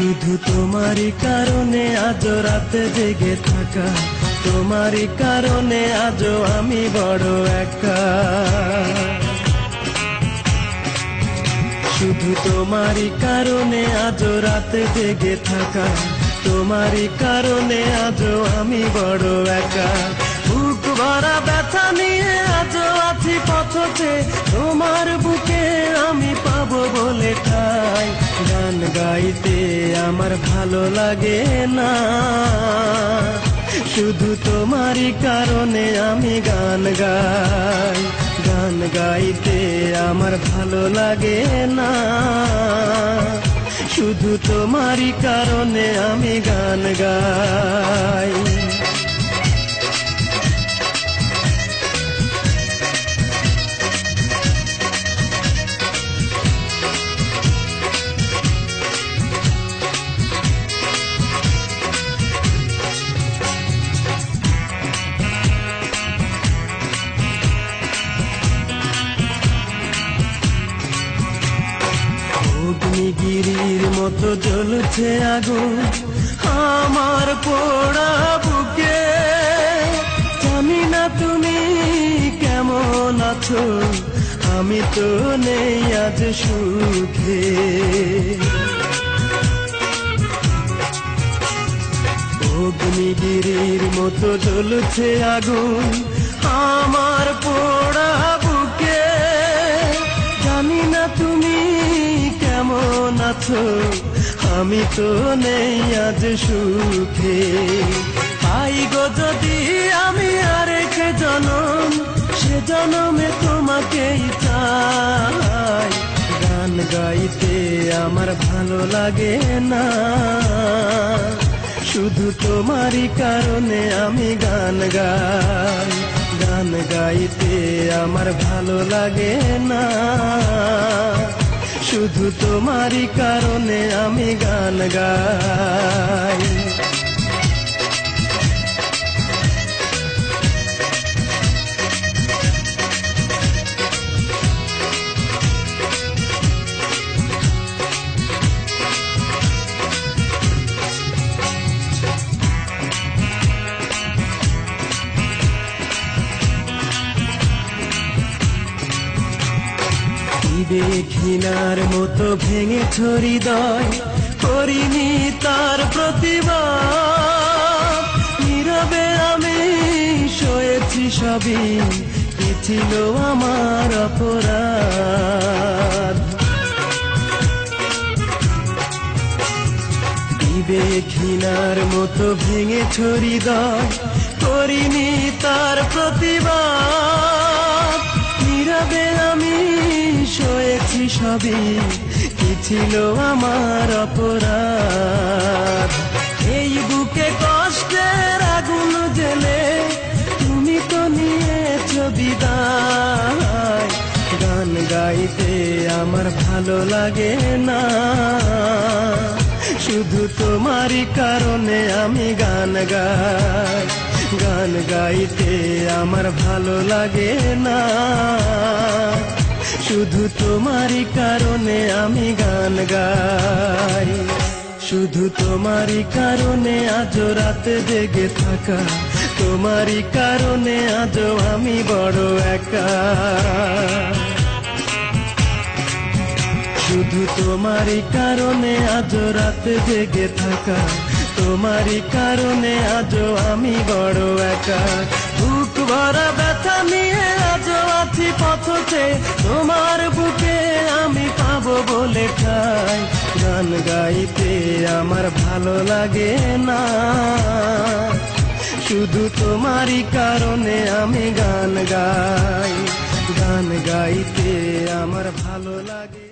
শুধু তোমারই কারণে আজ রাতে জেগে থাকা, তোমারই কারণে আজও আমি বড় একা। শুধু তোমারই কারণে আজ রাতে জেগে থাকা, তোমারই কারণে আজও আমি বড় একা। বুক ভরা ব্যথা নিয়ে আজও আছি পথে, তোমার বুকে আমি পাবো বলে ঠাই। গান গাইতে আমার ভালো লাগে না, শুধু তোমারই কারণে আমি গান গাই। গান গাইতে আমার ভালো লাগে না, শুধু তোমারই কারণে আমি গান গাই। অগ্নিগিরির মতো জ্বলছে আগুন আমার পোড়া বুকে। জানি না তুমি কেমন আছো, আমি তো নেই আজ সুখে। অগ্নিগিরির মতো জ্বলছে আগুন আমার পোড়া বুকে। জানি না তুমি কেমন আছো, আমি তো নেই আজ সুখে। পাই গো যদি আমি আরেক জনম, সে জনমে তোমাকেই চাই। গান গাইতে আমার ভালো লাগে না, শুধু তোমারই কারণে আমি গান গাই। গান গাইতে আমার ভালো লাগে না, শুধু তোমারই কারণে আমি গান গাই। ঘৃণার মতো ভেঙেছ হৃদয়, করিনি তার প্রতিবাদ। নীরবে আমি সয়েছি সবই, কি ছিল আমার অপরাধ। ঘৃণার মতো ভেঙেছ হৃদয়, করিনি তার প্রতিবাদ। নীরবে আমি সয়েছি সবই, কি ছিল আমার অপরাধ। এই বুকে কষ্টের আগুন জেলে তুমি তো নিয়েছ বিদায়। গান গাইতে আমার ভালো লাগে না, শুধু তোমারই কারণে আমি গান গাই। গান গাইতে আমার ভালো লাগে না, শুধু তোমারই কারণে আমি গান গাই। শুধু তোমারই কারণে আজ রাতে জেগে থাকা, তোমারই কারণে আজ আমি বড় একা। শুধু তোমারই কারণে আজ রাতে জেগে থাকা, তোমারই কারণে আজ আমি বড় একা। বুক ভরা ব্যথা নিয়ে আজ আছি পথে, তোমার বুকে আমি পাবো বলে ঠাই। গান গাইতে আমার ভালো লাগে না, শুধু তোমারই কারণে আমি গান গাই। গান গাইতে আমার ভালো লাগে।